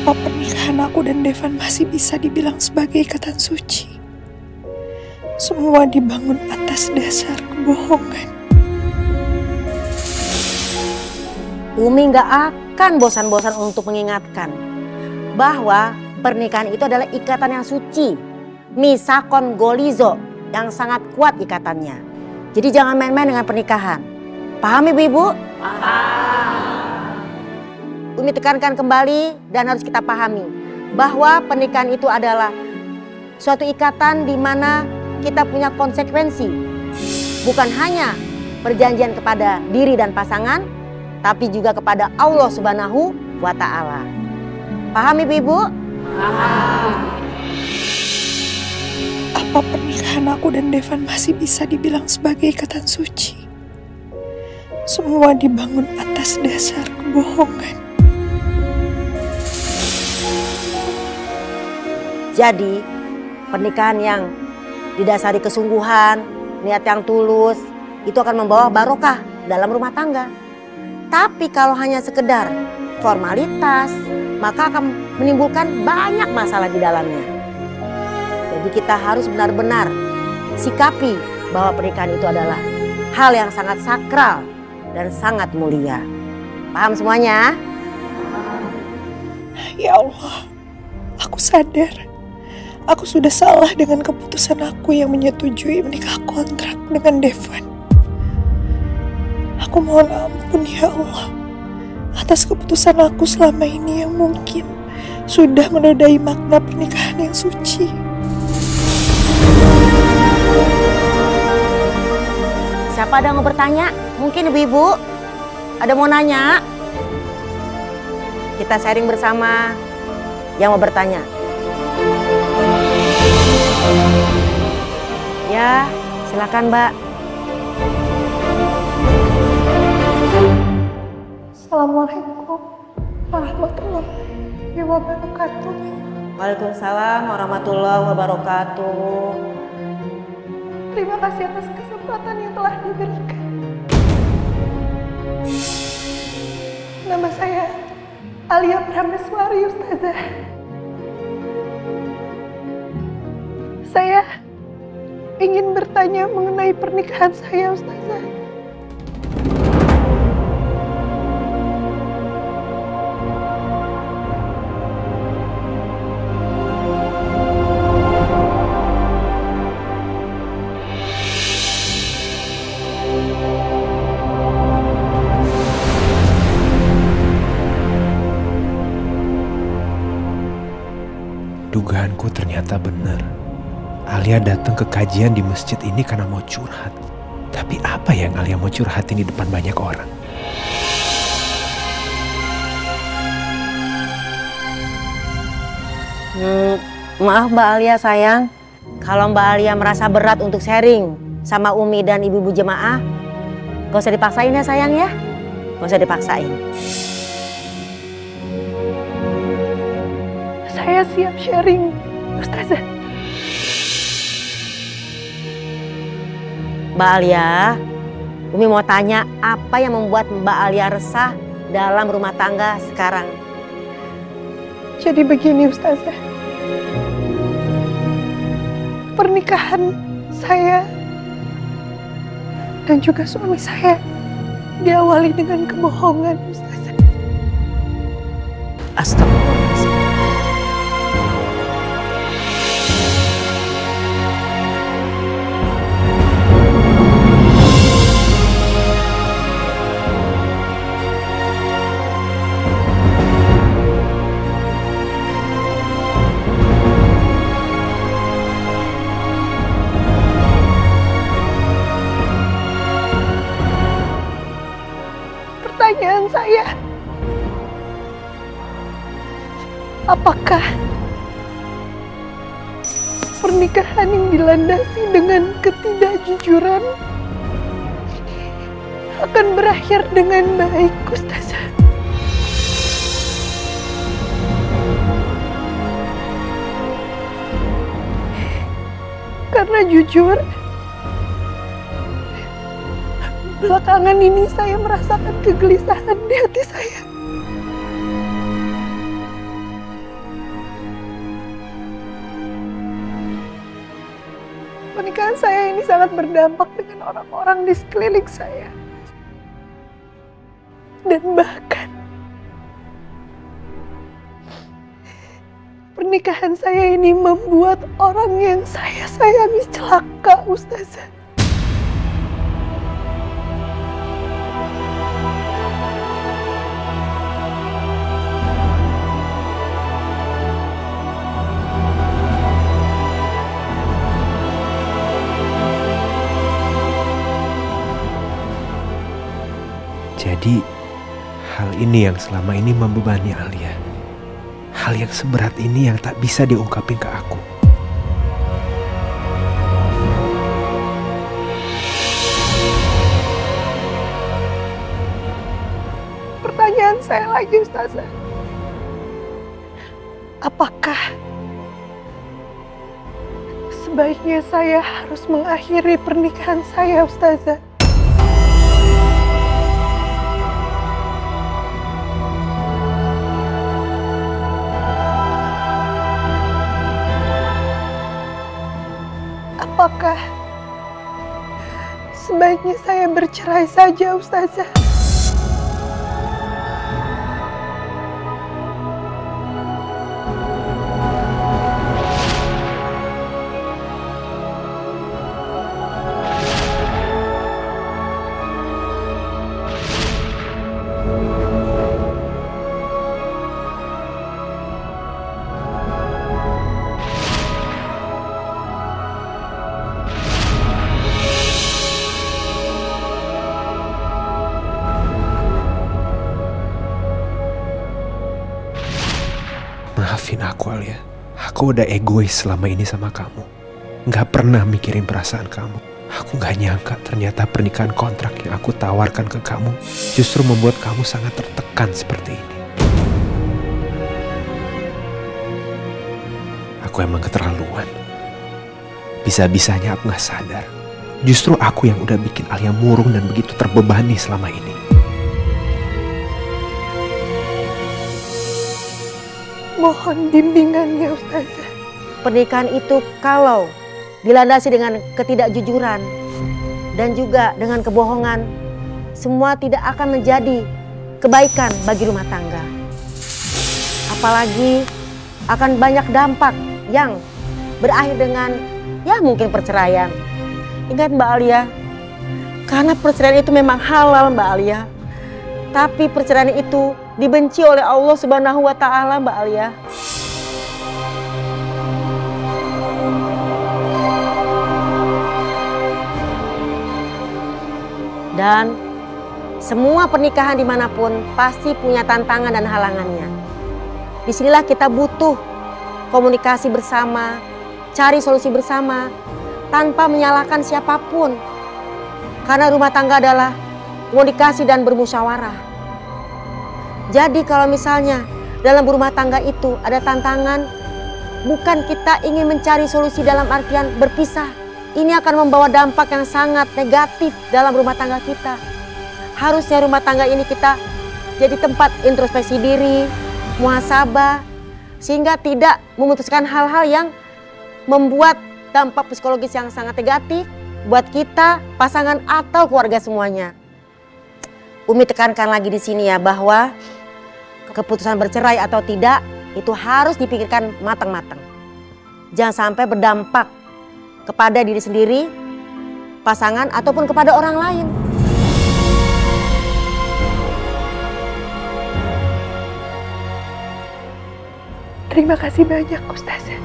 Apa pernikahan aku dan Devan masih bisa dibilang sebagai ikatan suci? Semua dibangun atas dasar kebohongan. Umi nggak akan bosan-bosan untuk mengingatkan bahwa pernikahan itu adalah ikatan yang suci, misakon golizo, yang sangat kuat ikatannya. Jadi jangan main-main dengan pernikahan. Paham ibu-ibu? Paham. Umi tekankan kembali dan harus kita pahami bahwa pernikahan itu adalah suatu ikatan di mana kita punya konsekuensi. Bukan hanya perjanjian kepada diri dan pasangan, tapi juga kepada Allah Subhanahu wa Ta'ala. Paham ibu-ibu? Paham. Apa pernikahan aku dan Devan masih bisa dibilang sebagai ikatan suci? Semua dibangun atas dasar kebohongan. Jadi pernikahan yang didasari kesungguhan, niat yang tulus, itu akan membawa barokah dalam rumah tangga. Tapi kalau hanya sekedar formalitas, maka akan menimbulkan banyak masalah di dalamnya. Jadi kita harus benar-benar sikapi bahwa pernikahan itu adalah hal yang sangat sakral dan sangat mulia. Paham semuanya? Ya Allah, aku sadar. Aku sudah salah dengan keputusan aku yang menyetujui menikah kontrak dengan Devan. Aku mohon ampun ya Allah atas keputusan aku selama ini yang mungkin sudah menodai makna pernikahan yang suci. Siapa ada yang mau bertanya? Mungkin ibu-ibu ada mau nanya? Kita sharing bersama yang mau bertanya. Ya, silakan Mbak. Assalamualaikum warahmatullahi wabarakatuh. Waalaikumsalam warahmatullahi wabarakatuh. Terima kasih atas kesempatan yang telah diberikan. Nama saya Alia Prameswari Ustazah. Saya ingin bertanya mengenai pernikahan saya, Ustazah. Dugaanku ternyata benar. Alia datang ke kajian di masjid ini karena mau curhat. Tapi apa yang Alia mau curhatin di depan banyak orang? Maaf Mbak Alia sayang. Kalau Mbak Alia merasa berat untuk sharing sama Umi dan ibu-ibu jemaah, gak usah dipaksain ya sayang ya. Gak usah dipaksain. Saya siap sharing, Ustazah. Mbak Alia, Umi mau tanya apa yang membuat Mbak Alia resah dalam rumah tangga sekarang? Jadi begini Ustazah, pernikahan saya dan juga suami saya diawali dengan kebohongan Ustazah. Astagfirullahaladzim. Pertanyaan saya, apakah pernikahan yang dilandasi dengan ketidakjujuran akan berakhir dengan baik, Ustazah? Karena jujur, belakangan ini saya merasakan kegelisahan di hati saya. pernikahan saya ini sangat berdampak dengan orang-orang di sekeliling saya. Dan bahkan pernikahan saya ini membuat orang yang saya sayangi celaka, Ustazah. Jadi, hal ini yang selama ini membebani Alia. Hal yang seberat ini yang tak bisa diungkapin ke aku. Pertanyaan saya lagi, Ustazah. Apakah sebaiknya saya harus mengakhiri pernikahan saya, Ustazah? Apakah sebaiknya saya bercerai saja, Ustazah? Maafin aku, Alia. Aku udah egois selama ini sama kamu. Gak pernah mikirin perasaan kamu. Aku gak nyangka ternyata pernikahan kontrak yang aku tawarkan ke kamu justru membuat kamu sangat tertekan seperti ini. Aku emang keterlaluan. Bisa-bisanya aku gak sadar. Justru aku yang udah bikin Alia murung dan begitu terbebani selama ini. Mohon bimbingannya, Ustazah. Pernikahan itu kalau dilandasi dengan ketidakjujuran dan juga dengan kebohongan, semua tidak akan menjadi kebaikan bagi rumah tangga. Apalagi akan banyak dampak yang berakhir dengan mungkin perceraian. Ingat Mbak Alia, karena perceraian itu memang halal Mbak Alia. Tapi perceraian itu dibenci oleh Allah Subhanahu wa Ta'ala, Mbak Alia. Dan semua pernikahan dimanapun pasti punya tantangan dan halangannya. Disinilah kita butuh komunikasi bersama, cari solusi bersama, tanpa menyalahkan siapapun. Karena rumah tangga adalah komunikasi dan bermusyawarah. Jadi kalau misalnya dalam berumah tangga itu ada tantangan, bukan kita ingin mencari solusi dalam artian berpisah. Ini akan membawa dampak yang sangat negatif dalam rumah tangga kita. Harusnya rumah tangga ini kita jadi tempat introspeksi diri, muhasabah, sehingga tidak memutuskan hal-hal yang membuat dampak psikologis yang sangat negatif buat kita, pasangan atau keluarga semuanya. Umi tekankan lagi di sini ya bahwa keputusan bercerai atau tidak itu harus dipikirkan matang-matang. Jangan sampai berdampak kepada diri sendiri, pasangan ataupun kepada orang lain. Terima kasih banyak, Ustazah.